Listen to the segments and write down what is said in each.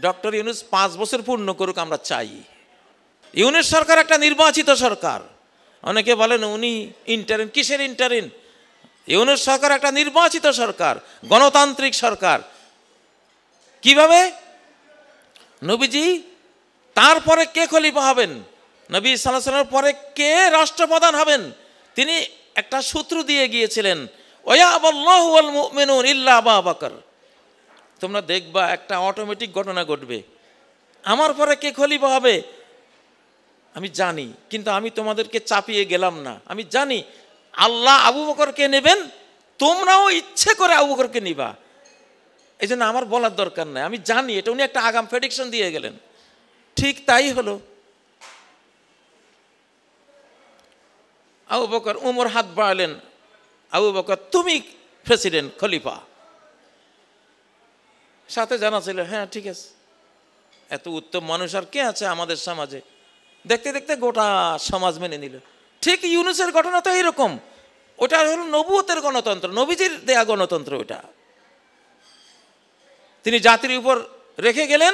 Doctor Yunus 5 বছর পূর্ণ করুক, আমরা চাই। ইউনূস সরকার একটা নির্বাচিত সরকার। অনেকে বলেন উনি ইন্টারিন। কিসের ইন্টারিন? ইউনূস সরকার একটা নির্বাচিত সরকার, গণতান্ত্রিক সরকার। কিভাবে? নবীজি তারপরে কে খলিফা হবেন, নবী সাল্লাল্লাহু আলাইহি ওয়াসাল্লামের পরে কে রাষ্ট্রপ্রধান হবেন, তিনি একটা সূত্র দিয়ে গিয়েছিলেন, ওয়ায়াবাল্লাহু ওয়াল মুমিনুন ইল্লা আবু বকর। তোমরা দেখবা একটা অটোমেটিক ঘটনা ঘটবে। আমার পরে কে খলিফা হবে আমি জানি, কিন্তু আমি তোমাদেরকে চাপিয়ে গেলাম না। আমি জানি আল্লাহ আবু বকরকে নেবেন, তোমরাও ইচ্ছে করে আবু বকরকে নিবা, এই জন্য আমার বলার দরকার নাই। আমি জানি এটা। উনি একটা আগাম প্রেডিকশন দিয়ে গেলেন, ঠিক তাই হলো। আবু বকর, উমর হাত বাড়ালেন, আবু বকর তুমি প্রেসিডেন্ট, খলিফা। সাথে জানা ছিল, হ্যাঁ ঠিক আছে। এত উত্তম মানুষ আর কে আছে আমাদের সমাজে? দেখতে দেখতে গোটা সমাজ মেনে নিল। ঠিক ইউনূসের ঘটনা তো এইরকম। ওটা হলো নবুয়তের গণতন্ত্র, নবীজির দেয়া গণতন্ত্র। ওটা তিনি জাতির উপর রেখে গেলেন,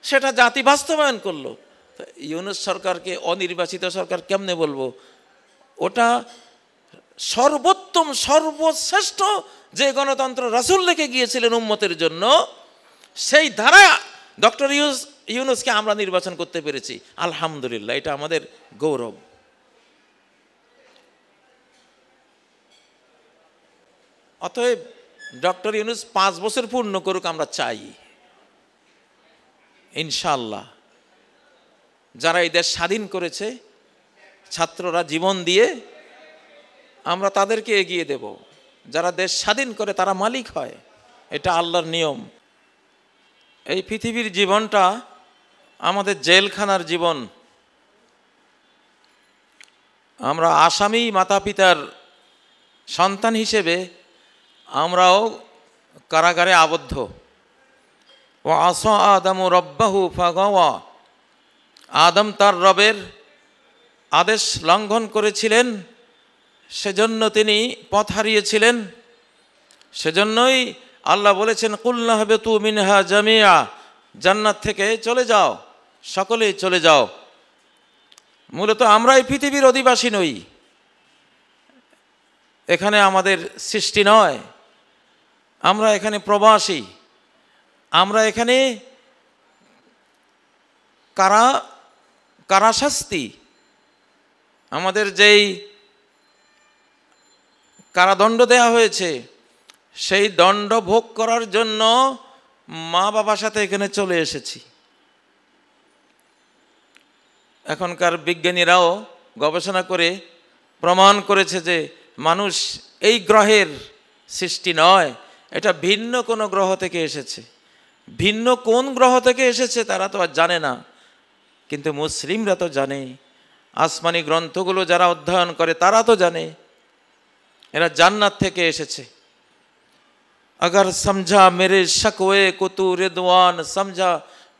সেটা জাতি বাস্তবায়ন করলো। ইউনূস সরকারকে অনির্বাচিত সরকার কেমনে বলবো? ওটা সর্বোত্তম, সর্বশ্রেষ্ঠ যে গণতন্ত্র রাসূল রেখে গিয়েছিলেন উম্মতের জন্য, সেই ধারা ডক্টর ইউনূসকে আমরা নির্বাচন করতে পেরেছি। আলহামদুলিল্লাহ, এটা আমাদের গৌরব। অতএব ডক্টর ইউনূস 5 বছর পূর্ণ করুক, আমরা চাই ইনশাআল্লাহ। যারা এই দেশ স্বাধীন করেছে, ছাত্ররা জীবন দিয়ে, আমরা তাদেরকে এগিয়ে দেব। যারা দেশ স্বাধীন করে তারা মালিক হয়, এটা আল্লাহর নিয়ম। এই পৃথিবীর জীবনটা আমাদের জেলখানার জীবন। আমরা আসামি মাতা পিতার সন্তান হিসেবে আমরাও কারাগারে আবদ্ধ। ও আসা আদমু রব্বাহু ফাগাওয়া, আদম তার রবের আদেশ লঙ্ঘন করেছিলেন, সেজন্য তিনি পথ হারিয়েছিলেন। সেজন্যই আল্লাহ বলেছেন, কুলনা হাবিতু মিনহা জামিয়া, জান্নাত থেকে চলে যাও, সকলেই চলে যাও। মূলত আমরা এই পৃথিবীর অধিবাসী নই, এখানে আমাদের সৃষ্টি নয়, আমরা এখানে প্রবাসী। আমরা এখানে কারাশাস্তি, আমাদের যেই কারাদণ্ড দেয়া হয়েছে, সেই দণ্ড ভোগ করার জন্য মা বাবার সাথে এখানে চলে এসেছি। এখনকার বিজ্ঞানীরাও গবেষণা করে প্রমাণ করেছে যে মানুষ এই গ্রহের সৃষ্টি নয়, এটা ভিন্ন কোনো গ্রহ থেকে এসেছে। ভিন্ন কোন গ্রহ থেকে এসেছে তারা তো আর জানে না, কিন্তু মুসলিমরা তো জানে। আসমানি গ্রন্থগুলো যারা অধ্যয়ন করে তারা তো জানে এরা জান্নাত থেকে এসেছে। अगर समझा मेरे शकवे को तू रिदवान समझा,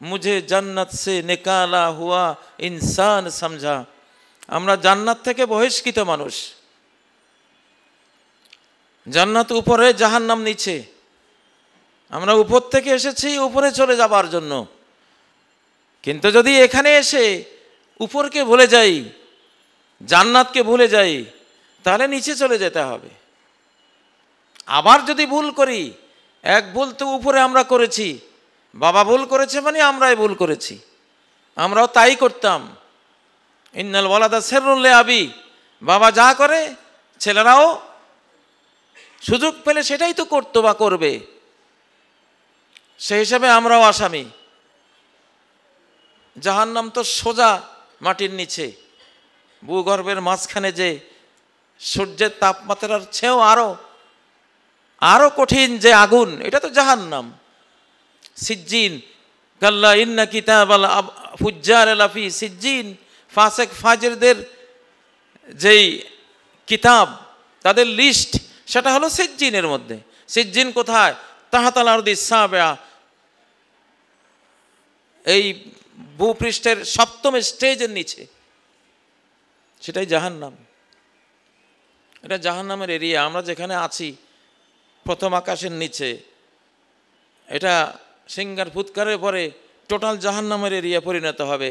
मुझे जन्नत से निकाला हुआ इंसान समझा। আমরা জান্নাত থেকে বহিষ্কৃত মানুষ। জান্নাত উপরে, জাহান্নাম নিচে। আমরা উপর থেকে এসেছি উপরে চলে যাবার জন্য, কিন্তু যদি এখানে এসে উপরকে ভুলে যাই, জান্নাতকে ভুলে যাই, তাহলে নিচে চলে যেতে হবে। আবার যদি ভুল করি, এক ভুল তো উপরে আমরা করেছি, বাবা ভুল করেছে মানে আমরাই ভুল করেছি, আমরাও তাই করতাম। ইন্নাল ওয়ালাদা সিররুল লিআবি, বাবা যা করে ছেলেরাও সুযোগ পেলে সেটাই তো করতো বা করবে। সেই হিসাবে আমরাও আসামি। জাহান্নাম তো সোজা মাটির নিচে, ভূগর্ভের মাঝখানে, যে সূর্যের তাপমাত্রার চেয়েও আরো কঠিন যে আগুন, এটা তো জাহান্নাম। সিজ্জিন, কাল্লা ইন্না কিতাবাল ফুজ্জার লাফি সিজ্জিন, ফাসেক ফাজিরদের যেই কিতাব, তাদের লিস্ট, সেটা হলো সিজ্জিনের মধ্যে। সিজ্জিন কোথায়? তাহাতাল আরদি সাবিআ, এই ভূপৃষ্ঠের 7ম স্টেজের নিচে, সেটাই জাহান্নাম। এটা জাহান্নামের এরিয়া। আমরা যেখানে আছি 1ম আকাশের নিচে, এটা সিঙ্গার ফুৎকারের পরে টোটাল জাহান্নামের এরিয়া পরিণত হবে।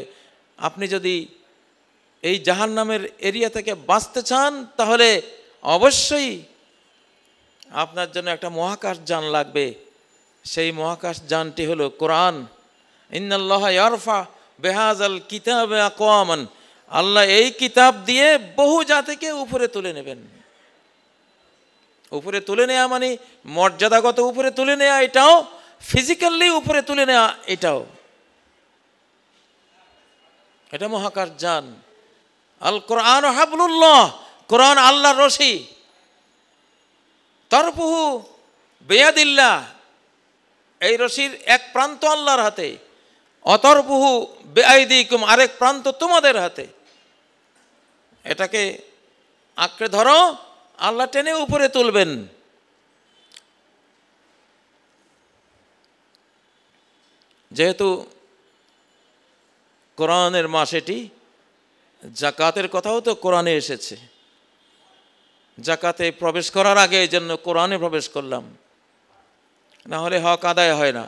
আপনি যদি এই জাহান্নামের এরিয়া থেকে বাঁচতে চান তাহলে অবশ্যই আপনার জন্য একটা মহাকাশ যান লাগবে। সেই মহাকাশ যানটি হলো কোরআন। ইন্নাল্লাহা ইয়ারফা বিহাযাল কিতাবে আকওয়ামান, আল্লাহ এই কিতাব দিয়ে বহু জাতিকে উপরে তুলে নেবেন। উপরে তুলে নেওয়া মানে মর্যাদাগত উপরে তুলে নেওয়া, এটাও ফিজিক্যালি উপরে তুলে নেওয়া, এটাও, এটা মহাকাশ যান। আল কোরআন হাবলুল্লাহ, কোরআন আল্লাহর রশি। তরফুহু বিয়াদিল্লাহ, এই রশির এক প্রান্ত আল্লাহর হাতে। অতরফুহু বিআইদিকুম, আরেক প্রান্ত তোমাদের হাতে। এটাকে আঁকড়ে ধরো, আল্লাহ টেনে উপরে তুলবেন। যেহেতু কোরআনের মাস এটি, জাকাতের কথাও তো কোরআনে এসেছে। জাকাতে প্রবেশ করার আগে এই জন্য কোরআনে প্রবেশ করলাম, না হলে হক আদায় হয় না।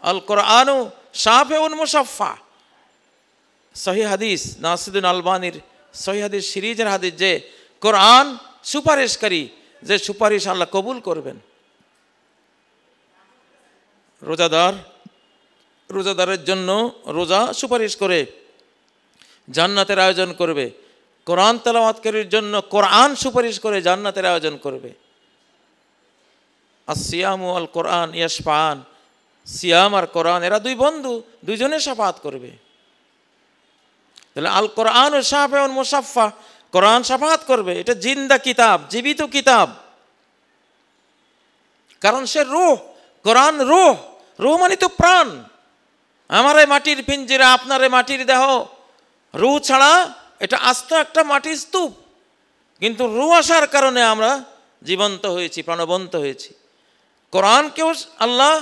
আল কোরআনু শাফিউন মুশাফফা, সহিহ হাদিস, নাসিরুদ্দিন আলবানীর সহিহ হাদিস সিরিজের হাদিস, যে কোরআন সুপারিশকারী, যে সুপারিশ আল্লাহ কবুল করবেন। রোজাদারের জন্য রোজা সুপারিশ করে জান্নাতের আয়োজন করবে। কোরআন তেলাওয়াতকারীর জন্য কোরআন সুপারিশ করে জান্নাতের আয়োজন করবে। আসিয়ামু আল কোরআন ইয়াশফাআন, সিয়াম আর কোরআন এরা দুই বন্ধু, দুইজনে শাফাআত করবে। তাহলে আল কোরআন ও শাফিউন মুশাফফা, কোরআন শাফাআত করবে। এটা জিন্দা কিতাব, জীবিত কিতাব, কারণ সে রূহ। কোরআন রূহ, রূহ মানে তো প্রাণ। আমারে মাটির পিঞ্জিরা, আপনারে মাটির দেহ, রূহ ছাড়া এটা আস্ত একটা মাটির স্তূপ। কিন্তু রূহ আসার কারণে আমরা জীবন্ত হয়েছি, প্রাণবন্ত হয়েছি। কোরআনকেও আল্লাহ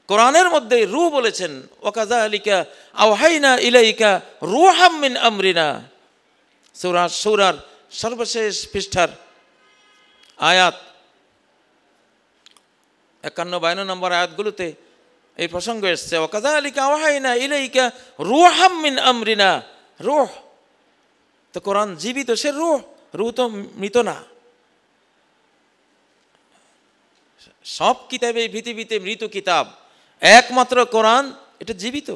কোরআনের মধ্যে রূহ বলেছেন, ওয়াকাযালিকা আওহাইনা ইলাইকা রূহাম মিন আমরিনা। সূরার সর্বশেষ পৃষ্ঠার আয়াত 51-52 নম্বর আয়াতগুলোতে এই প্রসঙ্গ এসছে। ওয়াকাযালিকা আওহাইনা ইলাইকা রূহাম মিন আমরিনা। রূহ তো কোরআন জীবিত, সে রূহ তো মৃত না। সব কিতাবে পৃথিবীতে মৃত কিতাব, একমাত্র কোরআন এটা জীবিত।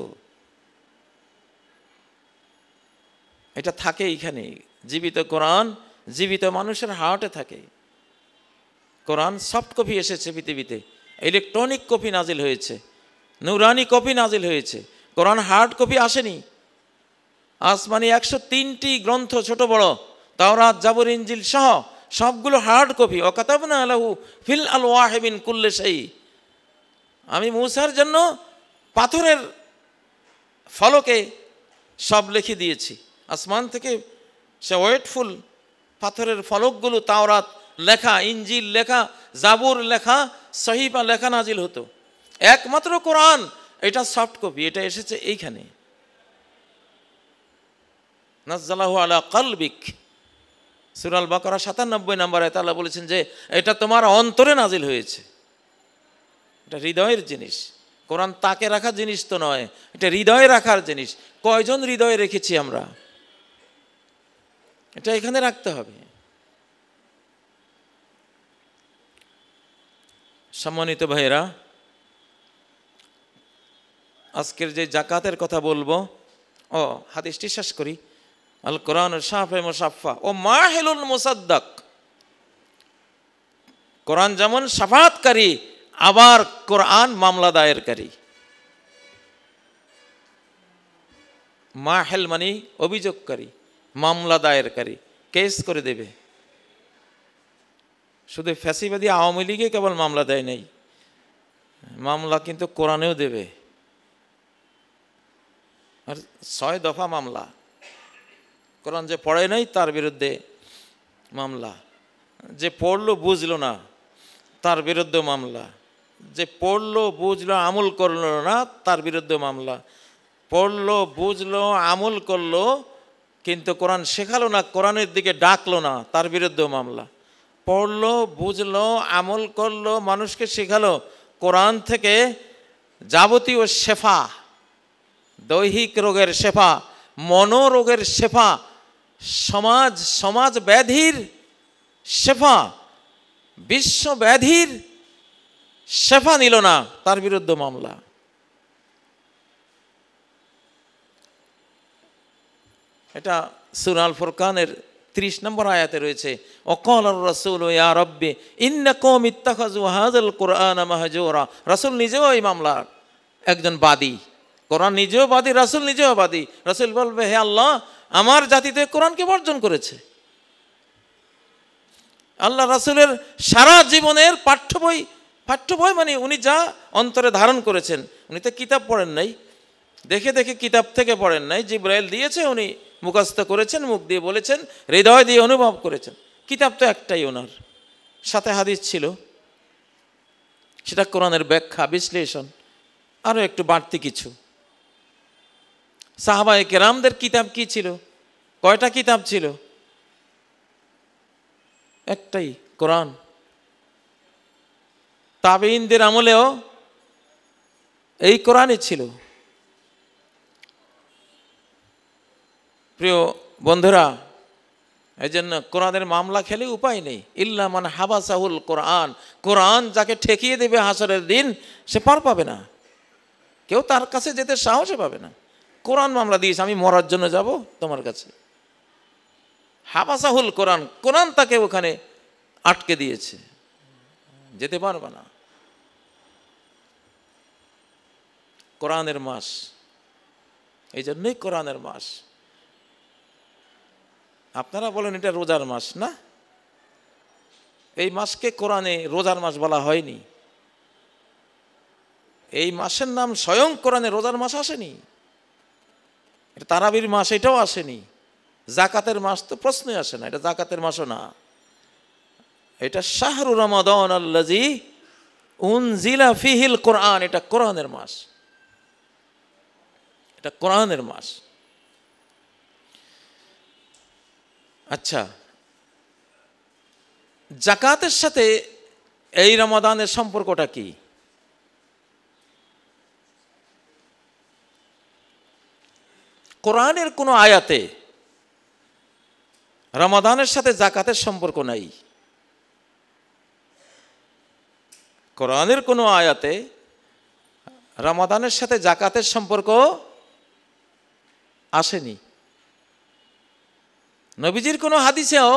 এটা থাকে এইখানে, জীবিত কোরআন জীবিত মানুষের হার্টে থাকে। কোরআন সফট কপি এসেছে পৃথিবীতে, ইলেকট্রনিক কপি নাজিল হয়েছে, নুরানি কপি নাজিল হয়েছে। কোরআন হার্ড কপি আসেনি। আসমানি 103টি গ্রন্থ ছোট বড়, তাওরাত, জাবুর, ইনজিল সহ সবগুলো হার্ড কপি। ওয়াকাতাবনা লাহু ফিল আলওয়াহি মিন কুল্লি শাই, আমি মূসার জন্য পাথরের ফলকে সব লিখে দিয়েছি। আসমান থেকে সে ওয়েটফুল পাথরের ফলকগুলো, তাওরাত লেখা, ইনজিল লেখা, জাবুর লেখা, সহিফা লেখা নাজিল হতো। একমাত্র কোরআন এটা সফট কপি, এটা এসেছে এইখানে। নাজ্জালাহু আলা কলবিক, সূরা আল বাকারা 97 নম্বর আয়াতে আল্লাহ বলেছেন যে এটা তোমার অন্তরে নাজিল হয়েছে। এটা হৃদয়ের জিনিস। কোরআন তাকে রাখা জিনিস তো নয়, এটা হৃদয়ে রাখার জিনিস। কয়জন হৃদয়ে রেখেছি আমরা, এটা এখানে রাখতে হবে। সম্মানিত ভাইয়েরা, আজকের যে জাকাতের কথা বলবো, হাদিসটি শেষ করি। আল কোরআন শাফি মুশাফফা ও মাহিলুল মুসাদ্দাক, কোরআন যেমন শাফাআতকারী, আবার কোরআন মামলা দায়েরকারী। মাহিল মানে অভিযোগকারী, মামলা দায়েরকারী, কেস করে দেবে। শুধু ফ্যাসিবাদী আওয়ামী লীগে কেবল মামলা দেয় নাই, মামলা কিন্তু কোরআনেও দেবে। আর 6 দফা মামলা, কোরআন যে পড়ে নাই তার বিরুদ্ধে মামলা, যে পড়লো বুঝলো না তার বিরুদ্ধে মামলা, যে পড়লো বুঝলো আমল করলো না তার বিরুদ্ধে মামলা, পড়লো বুঝলো আমল করলো কিন্তু কোরআন শেখালো না, কোরআনের দিকে ডাকলো না, তার বিরুদ্ধে মামলা, পড়লো বুঝলো আমল করলো মানুষকে শেখালো, কোরআন থেকে যাবতীয় শেফা, দৈহিক রোগের শেফা, মনোরোগের শেফা, সমাজ ব্যাধির শেফা, বিশ্ব ব্যাধির শেফা নিল না, তার বিরুদ্ধে মামলা। এটা সূরা আল ফুরকানের 30 নম্বর আয়াতে রয়েছে, ওয়াকাল আর রাসূল ইয়া রাব্বি ইন্না কওমি ইত্তাখাযু হাযাল কুরআনা মাহজুরা। রাসূল নিজেও এই মামলার একজন বাদী, কোরআন নিজেও বাদী, রাসূল নিজেও বাদী। রাসূল বলবে, হে আল্লাহ, আমার জাতিতে কোরআনকে বর্জন করেছে। আল্লাহ রাসূলের সারা জীবনের পাঠ্য বই মানে উনি যা অন্তরে ধারণ করেছেন, উনি তো কিতাব পড়েন নাই, দেখে দেখে কিতাব থেকে পড়েন নাই, জিবরাইল দিয়েছে, উনি মুখস্থ করেছেন, মুখ দিয়ে বলেছেন, হৃদয় দিয়ে অনুভব করেছেন। কিতাব তো একটাই ওনার, সাথে হাদিস ছিল, সেটা কোরআনের ব্যাখ্যা, বিশ্লেষণ, আরও একটু বাড়তি কিছু। সাহাবায়ে কেরামদের কিতাব কি ছিল? কয়টা কিতাব ছিল? একটাই, কোরআন। তাবেঈনদের আমলেও এই কোরআনই ছিল। প্রিয় বন্ধুরা, এই জন্য কোরআনের মামলা খেলে উপায় নেই। ইল্লা মান হাবাসাহুল কোরআন, কোরআন যাকে ঠেকিয়ে দেবে হাসরের দিন, সে পার পাবে না, কেউ তার কাছে যেতে সাহসে পাবে না। কোরআন মামলা দিয়েছে, আমি মরার জন্য যাব তোমার কাছে। হাবাসাহুল কোরআন, কোরআন তাকে ওখানে আটকে দিয়েছে, যেতে পারবে না। কোরআনের মাস, এই জন্যই কোরআনের মাস। আপনারা বলেন এটা রোজার মাস না, এই মাসকে কোরআনে রোজার মাস বলা হয়নি। এই মাসের নাম স্বয়ং কোরআনে রোজার মাস আসেনি। এটা তারাবির মাস, এটাও আসেনি। জাকাতের মাস তো প্রশ্নই আসে না, এটা জাকাতের মাসও না। এটা শাহরু রমাদান আল্লাযী উনজিলা ফীহিল কোরআন, এটা কোরআনের মাস, এটা কোরআনের মাস। আচ্ছা, জাকাতের সাথে এই রমাদানের সম্পর্কটা কি? কোরআনের কোনো আয়াতে রমাদানের সাথে জাকাতের সম্পর্ক নাই। কোরআনের কোনো আয়াতে রমাদানের সাথে জাকাতের সম্পর্ক আসেনি। নবীজির কোনো হাদিসেও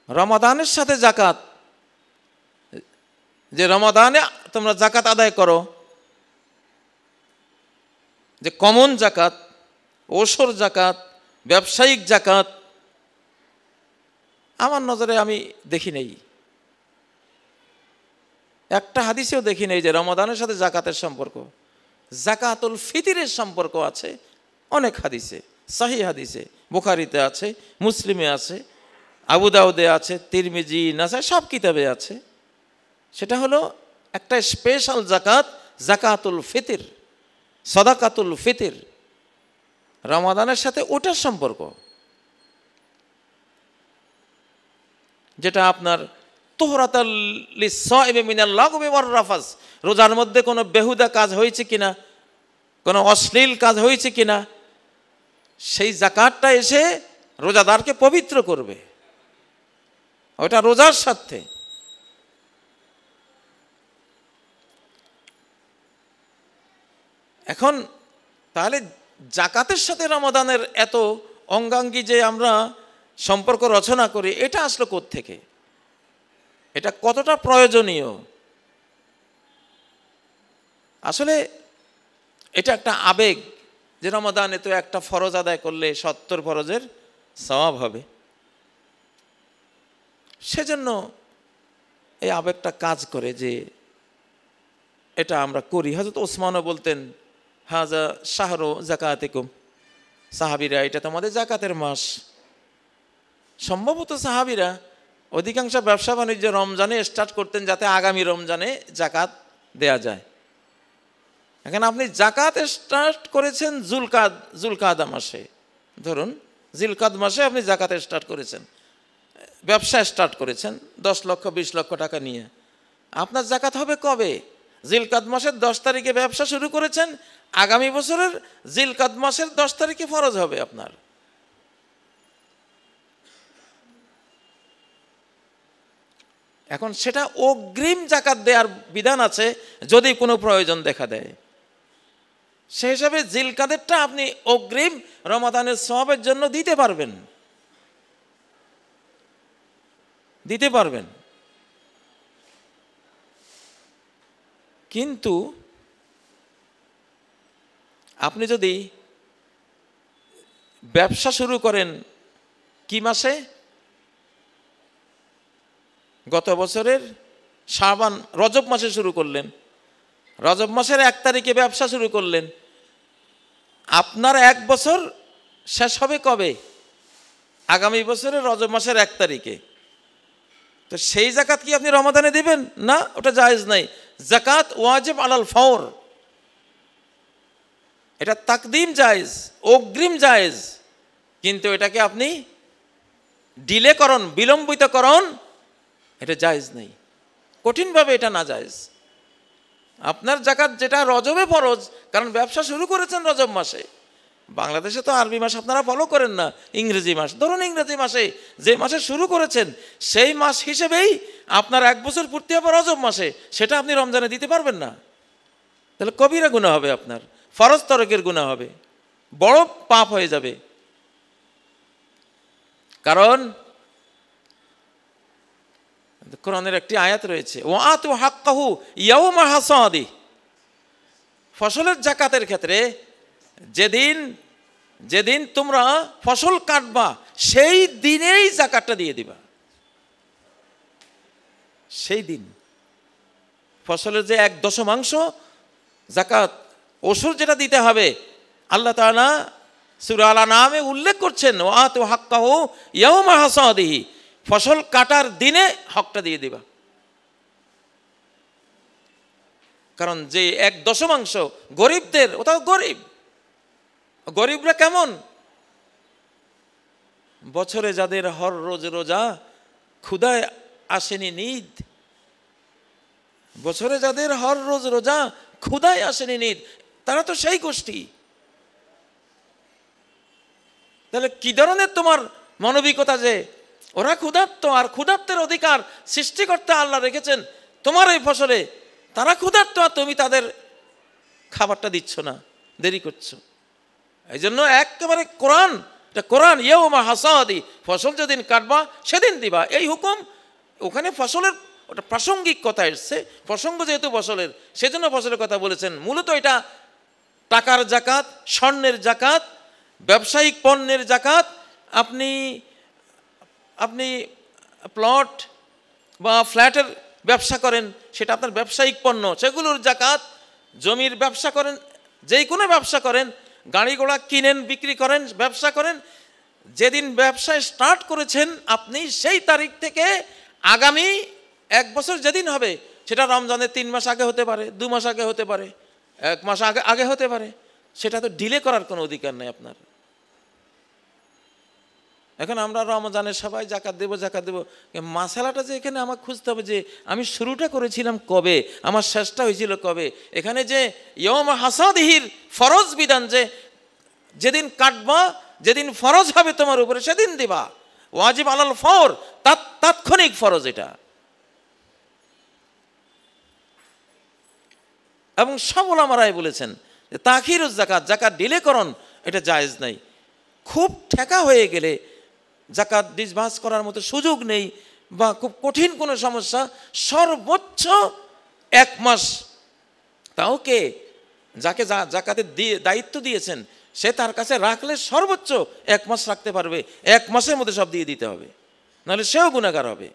রমাদানের সাথে জাকাত, যে রমাদানে তোমরা জাকাত আদায় করো, যে কমন জাকাত, ওসর জাকাত, ব্যবসায়িক জাকাত, আমার নজরে আমি দেখি নেই, একটা হাদিসেও দেখি নেই যে রমাদানের সাথে জাকাতের সম্পর্ক। জাকাতুল ফিতরের সম্পর্ক আছে অনেক হাদিসে, সহিহ হাদিসে, বুখারীতে আছে, মুসলিমে আছে, আবু দাউদে আছে, তিরমিজি, নাসাই, সব কিতাবে আছে। সেটা হলো একটা স্পেশাল জাকাত, জাকাতুল ফিতর, সাদাকাতুল ফিতর, রমাদানের সাথে ওটার সম্পর্ক, যেটা আপনার তুহরাতাল লিস-সাইমি মিনাল লাগবি ওয়ার রাফাস, রোজার মধ্যে কোনো বেহুদা কাজ হয়েছে কিনা, কোনো অশ্লীল কাজ হয়েছে কিনা, সেই জাকাতটা এসে রোজাদারকে পবিত্র করবে, ওটা রোজার স্বার্থে। এখন তাহলে জাকাতের সাথে রমাদানের এত অঙ্গাঙ্গী যে আমরা সম্পর্ক রচনা করি, এটা আসলো কোত্থেকে? এটা কতটা প্রয়োজনীয়? আসলে এটা একটা আবেগ, যে রমাদানে তো একটা ফরজ আদায় করলে 70 ফরজের সওয়াব হবে, সেজন্য এই আবেগটা কাজ করে যে এটা আমরা করি। হযরত ওসমানও বলতেন, হাজা শাহরু জাকাতিকুম, সাহাবীরা, এটা তোমাদের জাকাতের মাস। সম্ভবত সাহাবীরা অধিকাংশ ব্যবসা বাণিজ্য রমজানে স্টার্ট করতেন, যাতে আগামী রমজানে জাকাত দেয়া যায়। এখন আপনি জাকাত স্টার্ট করেছেন জুলকাদা মাসে, ধরুন জিলকাদ মাসে আপনি জাকাত স্টার্ট করেছেন, ব্যবসা স্টার্ট করেছেন 10 লক্ষ 20 লক্ষ টাকা নিয়ে। আপনার জাকাত হবে কবে? জিলকাদ মাসের 10 তারিখে ব্যবসা শুরু করেছেন, আগামী বছরের জিলকাদ মাসের 10 তারিখে ফরজ হবে আপনার। এখন সেটা অগ্রিম জাকাত দেওয়ার বিধান আছে যদি কোনো প্রয়োজন দেখা দেয়। সেই হিসাবে জিলকাদেরটা আপনি অগ্রিম রমাদানের সওয়াবের জন্য দিতে পারবেন, কিন্তু আপনি যদি ব্যবসা শুরু করেন কি মাসে, গত বছরের শাবান রজব মাসে শুরু করলেন, রজব মাসের 1 তারিখে ব্যবসা শুরু করলেন, আপনার 1 বছর শেষ হবে কবে? আগামী বছরের রজব মাসের 1 তারিখে। তো সেই জাকাত কি আপনি রমাদানে দিবেন? না, ওটা জায়েজ নাই। জাকাত ওয়াজিব আলাল ফাওর, এটা তাকদিম জায়েজ, অগ্রিম জায়েজ, কিন্তু এটাকে আপনি ডিলে করুন, বিলম্বিত করুন, এটা জায়েজ নেই, কঠিনভাবে এটা না জায়েজ। আপনার জাকাত যেটা রজবে ফরজ, কারণ ব্যবসা শুরু করেছেন রজব মাসে। বাংলাদেশে তো আরবি মাস আপনারা ফলো করেন না, ইংরেজি মাস। ধরুন ইংরেজি মাসে যে মাসে শুরু করেছেন সেই মাস হিসেবেই আপনার 1 বছর পূর্তি হবে রজব মাসে, সেটা আপনি রমজানে দিতে পারবেন না, তাহলে কবিরা গুনাহ হবে, আপনার ফরজ তরকের গুনাহ হবে, বড় পাপ হয়ে যাবে। কারণ কোরআনের একটি আয়াত রয়েছে, ওয়াতু হাক্কাহু ইয়াউমা হাসাদি, ফসলের জাকাতের ক্ষেত্রে যেদিন তোমরা ফসল কাটবা সেই দিনেই জাকাতটা দিয়ে দিবা। সেই দিন ফসলের যে 1/10 জাকাত ওসুর যেটা দিতে হবে, আল্লাহ তাআলা সূরা আল আনআমে উল্লেখ করছেন, ওয়াতু হাক্কাহু ইয়াউমা হাসাদিহি, ফসল কাটার দিনে হকটা দিয়ে দিবা। কারণ যে 1/10 গরিবদের, ওটাও গরিবরা কেমন? বছরে যাদের হর রোজ রোজা, ক্ষুধায় আসেনি নিদ, বছরে যাদের হর রোজ রোজা, ক্ষুধায় আসেনি নিদ, তারা তো সেই গোষ্ঠী। তাহলে কি ধরনের তোমার মানবিকতা যে ওরা ক্ষুধার্ত, আর ক্ষুধার্তের অধিকার সৃষ্টিকর্তা আল্লাহ রেখেছেন তোমার এই ফসলে, তারা ক্ষুধার্ত আর তুমি তাদের খাবারটা দিচ্ছ না, দেরি করছো। এই জন্য একেবারে কোরআন ইয়াউমা হাসাদি, ফসল যেদিন কাটবা সেদিন দিবা, এই হুকুম। ওখানে ফসলের ওটা প্রাসঙ্গিক কথা এসছে, প্রসঙ্গ যেহেতু ফসলের, সেজন্য ফসলের কথা বলেছেন। মূলত এটা টাকার জাকাত, স্বর্ণের জাকাত, ব্যবসায়িক পণ্যের জাকাত। আপনি প্লট বা ফ্ল্যাটের ব্যবসা করেন, সেটা আপনার ব্যবসায়িক পণ্য, সেগুলোর জাকাত। জমির ব্যবসা করেন, যেই কোনো ব্যবসা করেন, গাড়ি ঘোড়া কিনেন, বিক্রি করেন, ব্যবসা করেন, যেদিন ব্যবসায় স্টার্ট করেছেন আপনি সেই তারিখ থেকে আগামী 1 বছর যেদিন হবে, সেটা রমজানের 3 মাস আগে হতে পারে, 2 মাস আগে হতে পারে, 1 মাস আগে হতে পারে, সেটা তো ডিলে করার কোনো অধিকার নেই আপনার। এখন আমরা রমজানের সবাই জাকাত দেব, মাসালাটা যে এখানে আমার খুঁজতে হবে যে আমি শুরুটা করেছিলাম কবে, আমার শেষটা হয়েছিল কবে। এখানে যে ইয়ৌম হাসাদিহির ফরজ বিধান, যে যেদিন কাটবা, যেদিন ফরজ হবে তোমার উপরে সেদিন দিবা, ওয়াজিব আলাল ফওর, তাৎক্ষণিক ফরজ এটা। এবং সব উলামারাই বলেছেন যে তাখিরুজ জাকাত, জাকাত ডিলে করণ, এটা জায়েজ নাই। খুব ঠেকা হয়ে গেলে জাকাত ডিসবার্স করার মতো সুযোগ নেই, বা খুব কঠিন কোনো সমস্যা, সর্বোচ্চ 1 মাস, তাও কে যাকে জাকাতের দায়িত্ব দিয়েছেন সে তার কাছে রাখলে সর্বোচ্চ 1 মাস রাখতে পারবে, 1 মাসের মধ্যে সব দিয়ে দিতে হবে, নাহলে সেও গুনাহগার হবে।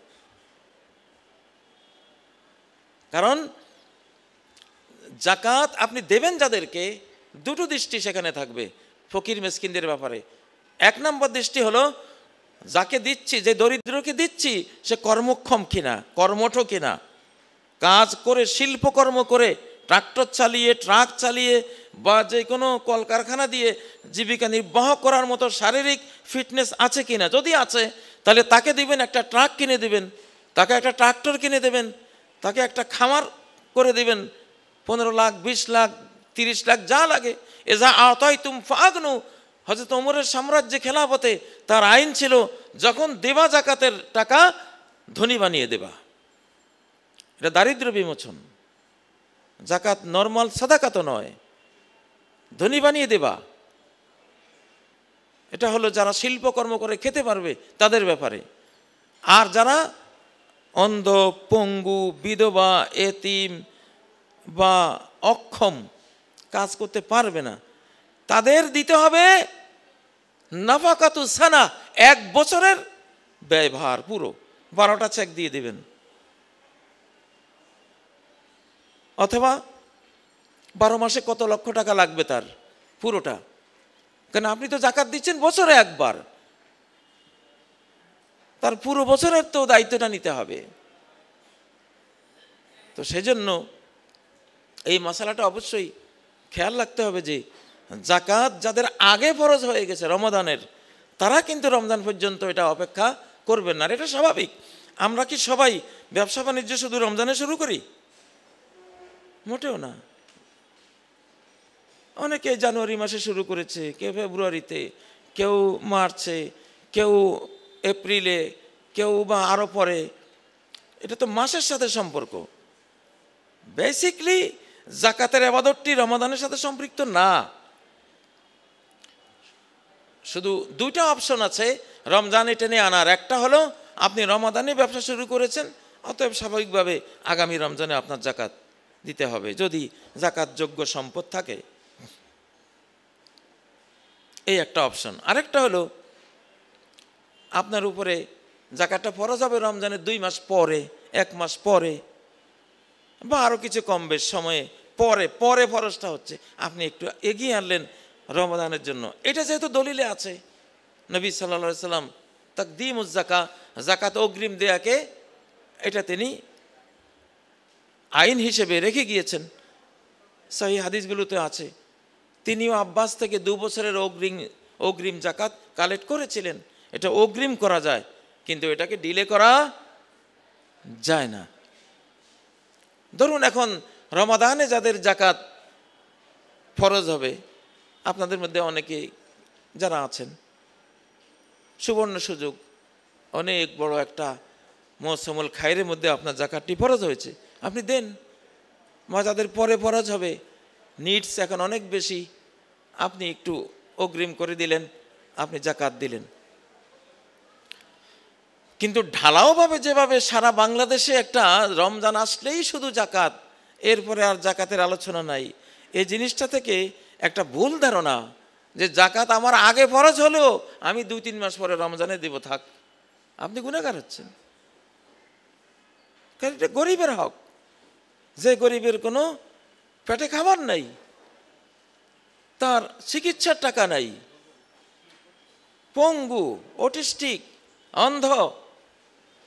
কারণ জাকাত আপনি দেবেন যাদেরকে, দুটো দৃষ্টি সেখানে থাকবে ফকির মিসকিনদের ব্যাপারে। 1 নম্বর দৃষ্টি হলো যাকে দিচ্ছি, যে দরিদ্রকে দিচ্ছি, সে কর্মক্ষম কিনা, কর্মঠ কিনা, কাজ করে, শিল্পকর্ম করে, ট্রাক্টর চালিয়ে, ট্রাক চালিয়ে, বা যে কোনো কলকারখানা দিয়ে জীবিকা নির্বাহ করার মতো শারীরিক ফিটনেস আছে কিনা। যদি আছে তাহলে তাকে দিবেন, একটা ট্রাক কিনে দিবেন, তাকে একটা ট্রাক্টর কিনে দেবেন, তাকে একটা খামার করে দিবেন, 15 লাখ, 20 লাখ, 30 লাখ যা লাগে, এজা আতাইতুম ফাগনু। হযরত ওমরের সাম্রাজ্যে খেলাফতে তার আইন ছিল, যখন দেবা জাকাতের টাকা ধনী বানিয়ে দেবা। এটা দারিদ্র বিমোচন। জাকাত নর্মাল সাদাকা তো নয়, ধনী বানিয়ে দেবা। এটা হলো যারা শিল্পকর্ম করে খেতে পারবে তাদের ব্যাপারে। আর যারা অন্ধ, পঙ্গু, বিধবা, এতিম বা অক্ষম, কাজ করতে পারবে না, তাদের দিতে হবে নাফাকাতু সানা, 1 বছরের ব্যয়ভার পুরো 12টা চেক দিয়ে দেবেন। অথবা 12 মাসে কত লক্ষ টাকা লাগবে তার পুরোটা, কারণ আপনি তো জাকাত দিচ্ছেন বছরে একবার, তার পুরো বছরের তো দায়িত্বটা নিতে হবে। তো সেজন্য এই মশালাটা অবশ্যই খেয়াল রাখতে হবে যে জাকাত যাদের আগে ফরজ হয়ে গেছে রমাদানের, তারা কিন্তু রমজান পর্যন্ত এটা অপেক্ষা করবেন না। এটা স্বাভাবিক। আমরা কি সবাই ব্যবসা বাণিজ্য শুধু রমজানে শুরু করি? মোটেও না। অনেকে জানুয়ারি মাসে শুরু করেছে, কেউ ফেব্রুয়ারিতে, কেউ মার্চে, কেউ এপ্রিলে, কেউ বা আরও পরে। এটা তো মাসের সাথে সম্পর্ক। বেসিকলি জাকাতের ইবাদতটি রমাদানের সাথে সম্পৃক্ত না। শুধু 2টা অপশন আছে রমজানে টেনে আনার। একটা হলো আপনি রমাদানে ব্যবসা শুরু করেছেন, অতএব স্বাভাবিকভাবে আগামী রমজানে আপনার জাকাত দিতে হবে, যদি জাকাতযোগ্য সম্পদ থাকে। এই একটা অপশন। আরেকটা হলো আপনার উপরে জাকাতটা ফরজ হবে রমজানের 2 মাস পরে, 1 মাস পরে, বা আরও কিছু কম বেশ সময়ে পরে পরে ফরজটা হচ্ছে, আপনি একটু এগিয়ে আনলেন রমাদানের জন্য। এটা যেহেতু দলিলে আছে, নবী সাল্লাল্লাহু আলাইহি সাল্লাম তাকদীমুজ যাকাত, জাকাত অগ্রিম দেয়াকে এটা তিনি আইন হিসেবে রেখে গিয়েছেন। সহিহ হাদিসগুলোতে আছে। তিনিও আব্বাস থেকে 2 বছরের অগ্রিম জাকাত কালেক্ট করেছিলেন। এটা অগ্রিম করা যায়, কিন্তু এটাকে ডিলে করা যায় না। ধরুন এখন রমাদানে যাদের জাকাত ফরজ হবে, আপনাদের মধ্যে অনেকে যারা আছেন, সুবর্ণ সুযোগ, অনেক বড় একটা মৌসুমুল খায়রের মধ্যে আপনার জাকাতটি ফরজ হয়েছে, আপনি দেন। বা যাদের পরে ফরজ হবে, নিডস এখন অনেক বেশি, আপনি একটু অগ্রিম করে দিলেন, আপনি জাকাত দিলেন। কিন্তু ঢালাওভাবে যেভাবে সারা বাংলাদেশে একটা রমজান আসলেই শুধু জাকাত, এরপরে আর জাকাতের আলোচনা নাই, এই জিনিসটা থেকে একটা ভুল ধারণা যে জাকাত আমার আগে ফরজ হলেও আমি 2-3 মাস পরে রমজানে দেব, থাক, আপনি গুনাহগার হচ্ছেন। কারণ এটা গরিবের হক। যে গরিবের কোনো পেটে খাবার নাই, তার চিকিৎসার টাকা নাই, পঙ্গু, অটিস্টিক, অন্ধ,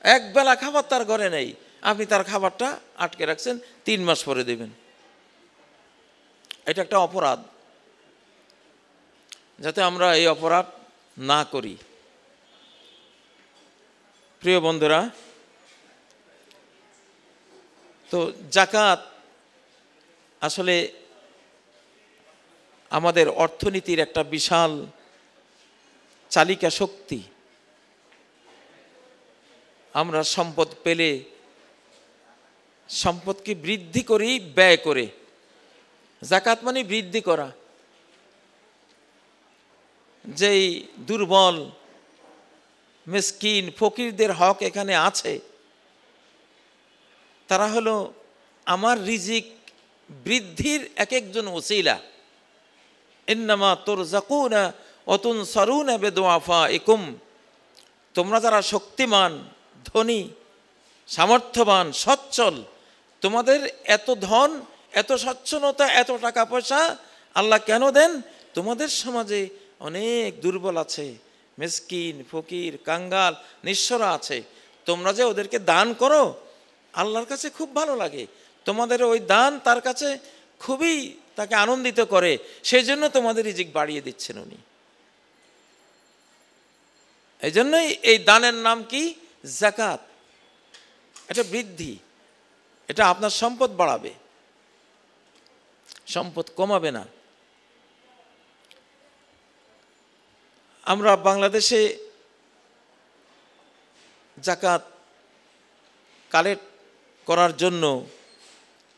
একবেলা খাবার তার ঘরে নেই, আপনি তার খাবারটা আটকে রাখছেন, 3 মাস পরে দেবেন। এটা একটা অপরাধ, যাতে আমরা এই অপরাধ না করি। প্রিয় বন্ধুরা, তো জাকাত আসলে আমাদের অর্থনীতির একটা বিশাল চালিকা শক্তি। আমরা সম্পদ পেলে সম্পদকে বৃদ্ধি করি ব্যয় করে। জাকাত মানে বৃদ্ধি করা। যেই দুর্বল, মিসকিন, ফকিরদের হক এখানে আছে, তারা হলো আমার রিজিক বৃদ্ধির এক একজন ওসিলা। ইন্নামা তুরযাকুনা ওয়া তুনসারুনা বিদুআফাইকুম। তোমরা যারা শক্তিমান, ধনী, সামর্থ্যবান, সচ্ছল, তোমাদের এত ধন, এত সচ্ছলতা, এত টাকা পয়সা আল্লাহ কেন দেন? তোমাদের সমাজে অনেক দুর্বল আছে, মিসকিন, ফকির, কাঙ্গাল, নিঃস্বরা আছে। তোমরা যে ওদেরকে দান করো, আল্লাহর কাছে খুব ভালো লাগে। তোমাদের ওই দান তার কাছে খুবই তাকে আনন্দিত করে, সেই জন্য তোমাদের রিজিক বাড়িয়ে দিচ্ছেন উনি। এই জন্যই এই দানের নাম কি? জাকাত। এটা বৃদ্ধি, এটা আপনার সম্পদ বাড়াবে। সম্পদ কমাবে না। আমরা বাংলাদেশে জাকাত কালেক্ট করার জন্য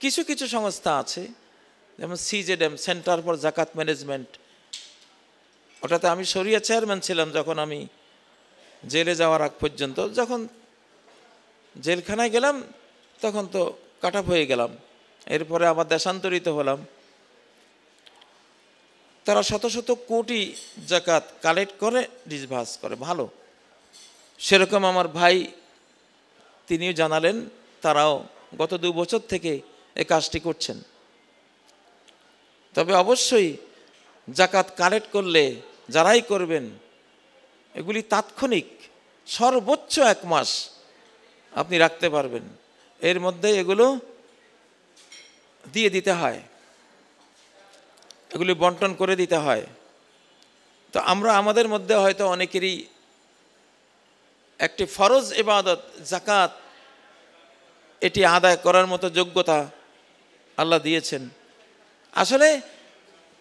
কিছু কিছু সংস্থা আছে, যেমন CZM, সেন্টার ফর জাকাত ম্যানেজমেন্ট। ওটাতে আমি শরিয়া চেয়ারম্যান ছিলাম যখন আমি জেলে যাওয়ার আগ পর্যন্ত। যখন জেলখানায় গেলাম তখন তো কাট অফ হয়ে গেলাম, এরপরে আবার দেশান্তরিত হলাম। তারা শত শত কোটি জাকাত কালেক্ট করে ডিসবার্স করে, ভালো। সেরকম আমার ভাই তিনিও জানালেন, তারাও গত 2 বছর থেকে এই কাজটি করছেন। তবে অবশ্যই জাকাত কালেক্ট করলে যারাই করবেন এগুলি তাৎক্ষণিক, সর্বোচ্চ 1 মাস আপনি রাখতে পারবেন, এর মধ্যে এগুলো দিয়ে দিতে হয়, এগুলি বন্টন করে দিতে হয়। তো আমরা আমাদের মধ্যে হয়তো অনেকেরই একটি ফরজ ইবাদত জাকাত, এটি আদায় করার মতো যোগ্যতা আল্লাহ দিয়েছেন। আসলে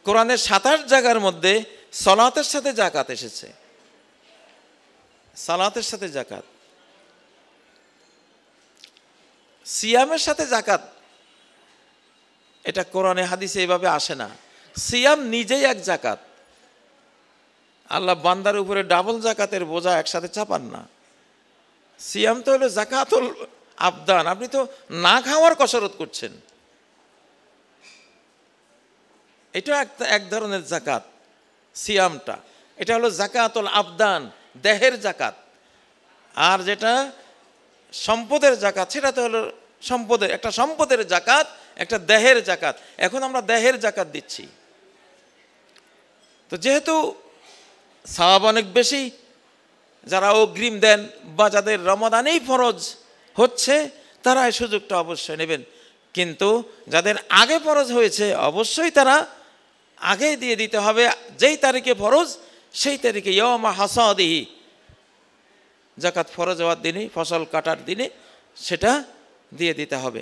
কোরআনের 27 জায়গার মধ্যে সালাতের সাথে জাকাত এসেছে, সালাতের সাথে জাকাত। সিয়ামের সাথে জাকাত এটা কোরআনে হাদিসে এভাবে আসে না। সিয়াম নিজেই এক জাকাত, আল্লাহ বান্দার উপরে ডাবল জাকাতের বোঝা একসাথে চাপান না। সিয়াম তো হলো জাকাতুল আবদান, আপনি তো না খাওয়ার কসরত করছেন, এটা এক ধরনের জাকাত। সিয়ামটা এটা হলো জাকাতুল আবদান, দেহের জাকাত। আর যেটা সম্পদের জাকাত সেটা তো হলো সম্পদের, একটা সম্পদের জাকাত, একটা দেহের জাকাত। এখন আমরা দেহের জাকাত দিচ্ছি। তো যেহেতু সওয়াব অনেক বেশি, যারা অগ্রিম দেন বা যাদের রমাদানেই ফরজ হচ্ছে তারা এই সুযোগটা অবশ্যই নেবেন। কিন্তু যাদের আগে ফরজ হয়েছে অবশ্যই তারা আগেই দিয়ে দিতে হবে। যেই তারিখে ফরজ সেই তারিখে ইয়াউমা হাসাদিহি, জাকাত ফরজ হওয়ার দিনে, ফসল কাটার দিনে সেটা দিয়ে দিতে হবে।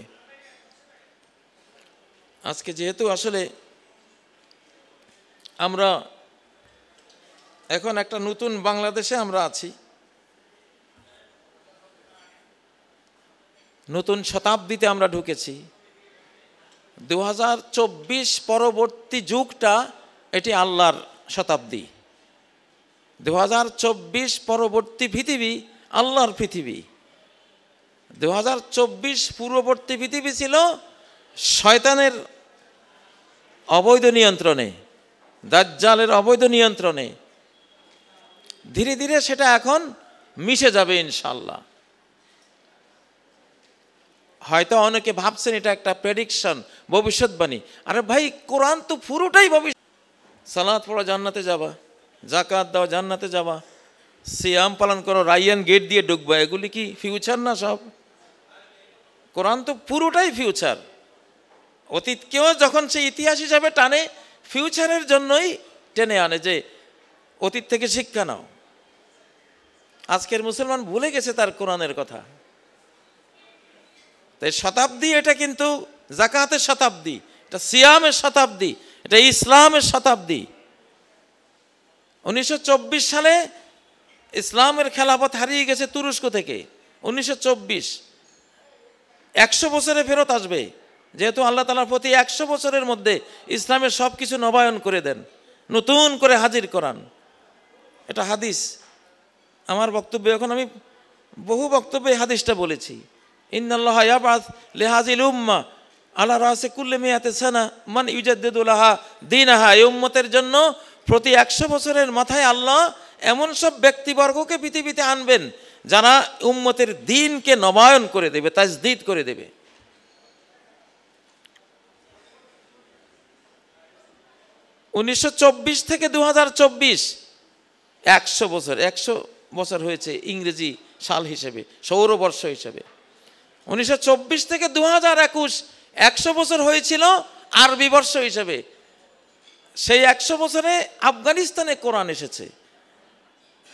আজকে যেহেতু আসলে আমরা এখন একটা নতুন বাংলাদেশে আমরা আছি, নতুন শতাব্দীতে আমরা ঢুকেছি। 2024 পরবর্তী যুগটা এটি আল্লাহর শতাব্দী। 2024 পরবর্তী পৃথিবী আল্লাহর পৃথিবী। 2024 পূর্ববর্তী পৃথিবী ছিল শয়তানের অবৈধ নিয়ন্ত্রণে, দাজ্জালের অবৈধ নিয়ন্ত্রণে। ধীরে ধীরে সেটা এখন মিশে যাবে ইনশাআল্লাহ। হয়তো অনেকে ভাবছেন এটা একটা প্রেডিকশন, ভবিষ্যৎবাণী। আরে ভাই, কোরআন তো পুরোটাই ভবিষ্যৎ। সালাত পড়া জান্নাতে যাবা, জাকাত দাও জান্নাতে যাবা, সিয়াম পালন করো রাইয়ান গেট দিয়ে ঢুকবা, এগুলি কি ফিউচার না? সব কোরআন তো পুরোটাই ফিউচার। অতীতকেও যখন সে ইতিহাস হিসাবে টানে, ফিউচারের জন্যই টেনে আনে যে অতীত থেকে শিক্ষা নাও। আজকের মুসলমান ভুলে গেছে তার কোরআনের কথা। তাই শতাব্দী এটা কিন্তু জাকাতের শতাব্দী, এটা সিয়ামের শতাব্দী, এটা ইসলামের শতাব্দী। 1924 সালে ইসলামের খেলাফত হারিয়ে গেছে তুরস্ক থেকে। 1924 100 বছরে ফেরত আসবে, যেহেতু আল্লাহ তাআলার প্রতি 100 বছরের মধ্যে ইসলামের সব কিছু নবায়ন করে দেন, নতুন করে হাজির করান। এটা হাদিস। আমার বক্তব্য, এখন আমি বহু বক্তব্যে হাদিসটা বলেছি। ইন্নাল্লাহা ইয়াবআস লিহাযিল উম্মাহ আলা রাসি কুল্লি মিয়াতি সানা মান ইউজাদ্দিদু লাহা দীনাহা। এই উম্মতের জন্য প্রতি 100 বছরের মাথায় আল্লাহ এমন সব ব্যক্তিবর্গকে পৃথিবীতে আনবেন যারা উম্মতের দ্বীনকে নবায়ন করে দেবে, তাজদীদ করে দেবে। (1924 থেকে 2024) 100 বছর, 100 বছর হয়েছে ইংরেজি সাল হিসেবে, সৌরবর্ষ হিসেবে। 1924 থেকে 2021 100 বছর হয়েছিল আরবি বর্ষ হিসেবে। সেই 100 বছরে আফগানিস্তানে কোরআন এসেছে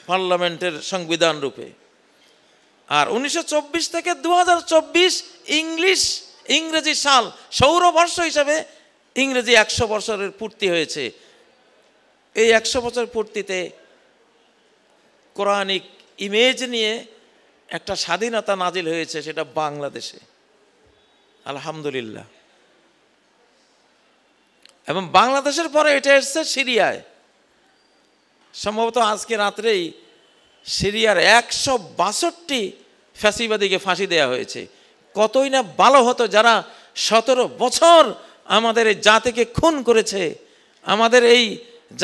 পার্লামেন্টের সংবিধান রূপে। আর 1924 থেকে 2024 ইংরেজি সাল সৌরবর্ষ হিসাবে ইংরেজি 100 বছরের পূর্তি হয়েছে। এই 100 বছর পূর্তিতে কোরআনিক ইমেজ নিয়ে একটা স্বাধীনতা নাজিল হয়েছে, সেটা বাংলাদেশে, আলহামদুলিল্লাহ। এবং বাংলাদেশের পরে এটা এসছে সিরিয়ায়। সম্ভবত আজকে রাত্রেই সিরিয়ার 162 ফ্যাসিবাদীকে ফাঁসি দেওয়া হয়েছে। কতই না ভালো হতো যারা 17 বছর আমাদের এই জাতিকে খুন করেছে, আমাদের এই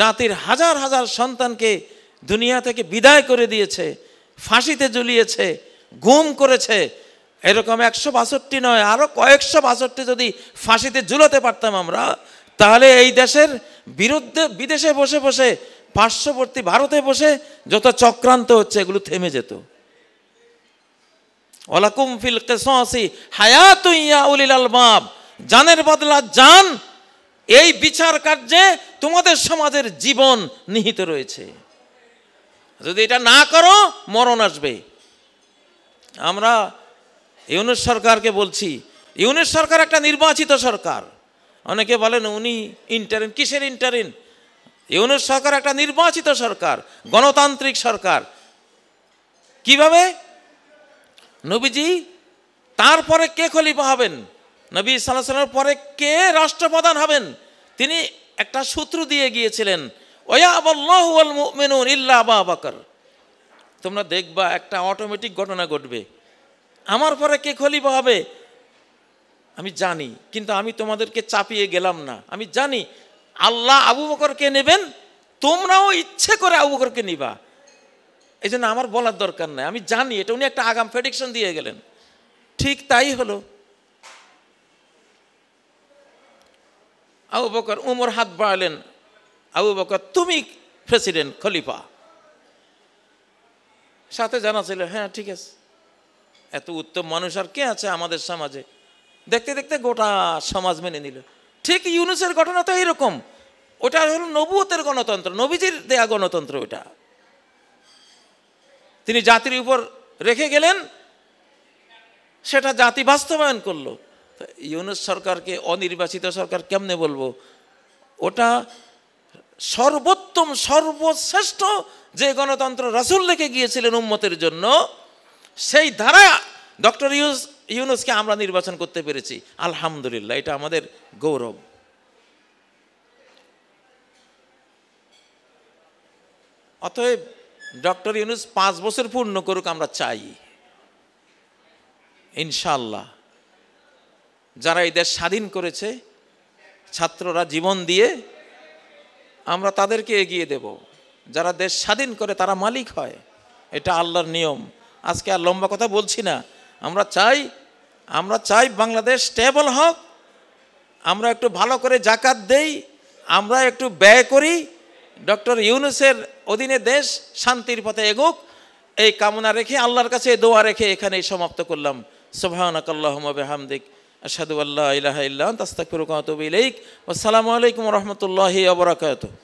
জাতির হাজার হাজার সন্তানকে দুনিয়া থেকে বিদায় করে দিয়েছে, ফাঁসিতে ঝুলিয়েছে, গুম করেছে। এরকম 162 নয়, আরও কয়েকশো 62 যদি ফাঁসিতে ঝুলাতে পারতাম আমরা, তাহলে এই দেশের বিরুদ্ধে বিদেশে বসে বসে, পার্শ্ববর্তী ভারতে বসে যত চক্রান্ত হচ্ছে এগুলো থেমে যেত। ওয়ালাকুম ফিল কিসাসি হায়াতুন ইয়া উলিল আলবাব, জানের বদলা জান, এই বিচার কার্যে তোমাদের সমাজের জীবন নিহিত রয়েছে। যদি এটা না করো মরণ আসবে। আমরা ইউনূস সরকারকে বলছি, ইউনূস সরকার একটা নির্বাচিত সরকার। অনেকে বলেন উনি ইন্টারিন। কিসের ইন্টারিন? ইউনূস সরকার একটা নির্বাচিত সরকার, গণতান্ত্রিক সরকার। কিভাবে? নবীজি তারপরে কে খলিফা হবেন, নবী সাল্লাল্লাহু আলাইহি ওয়াসাল্লামের পরে কে রাষ্ট্রপ্রধান হবেন, তিনি একটা সূত্র দিয়ে গিয়েছিলেন, ওয়ায়াবাল্লাহু ওয়াল মুমিনুন ইল্লা আবু বকর। তোমরা দেখবা একটা অটোমেটিক ঘটনা ঘটবে। আমার পরে কে খলিফা হবে আমি জানি, কিন্তু আমি তোমাদেরকে চাপিয়ে গেলাম না। আমি জানি আল্লাহ আবু বকরকে নেবেন, তোমরাও ইচ্ছে করে আবু বকরকে নিবা, এই জন্য আমার বলার দরকার নাই। আমি জানি এটা, উনি একটা আগাম প্রেডিকশন দিয়ে গেলেন। ঠিক তাই হলো। আবু বকর, উমর হাত বাড়ালেন, আবু বকর তুমি প্রেসিডেন্ট, খলিফা। সাথে জানা ছিল, হ্যাঁ ঠিক আছে। এত উত্তম মানুষ আর কে আছে আমাদের সমাজে? দেখতে দেখতে গোটা সমাজ মেনে নিল। ঠিক ইউনূসের ঘটনা তো এইরকম। ওটা হলো নবুয়তের গণতন্ত্র, নবীজির দেয়া গণতন্ত্র। ওটা তিনি জাতির উপর রেখে গেলেন, সেটা জাতি বাস্তবায়ন করলো। ইউনূস সরকারকে অনির্বাচিত সরকার কেমনে বলবো? ওটা সর্বোত্তম সর্বশ্রেষ্ঠ যে গণতন্ত্র রাসূল রেখে গিয়েছিলেন উম্মতের জন্য, সেই ধারা ডক্টর ইউনূসকে আমরা নির্বাচন করতে পেরেছি, আলহামদুলিল্লাহ। এটা আমাদের গৌরব। অতএব ডক্টর ইউনূস 5 বছর পূর্ণ করুক, আমরা চাই ইনশাআল্লাহ। যারা এই দেশ স্বাধীন করেছে, ছাত্ররা জীবন দিয়ে, আমরা তাদেরকে এগিয়ে দেব। যারা দেশ স্বাধীন করে তারা মালিক হয়, এটা আল্লাহর নিয়ম। আজকে আর লম্বা কথা বলছি না। আমরা চাই বাংলাদেশ স্টেবল হোক, আমরা একটু ভালো করে জাকাত দেই, আমরা একটু ব্যয় করি, ডক্টর ইউনূসের অধীনে দেশ শান্তির পথে এগোক, এই কামনা রেখে, আল্লাহর কাছে দোয়া রেখে এখানেই সমাপ্ত করলাম। সুবহানাকাল্লাহুম্মা বিহামদিক, আশহাদু আল্লা ইলাহা ইল্লা আনতা আস্তাগফিরুকা ওয়া আতুবু ইলাইক। আসসালামু আলাইকুম ওয়া রাহমাতুল্লাহি ওয়া বারাকাতুহু।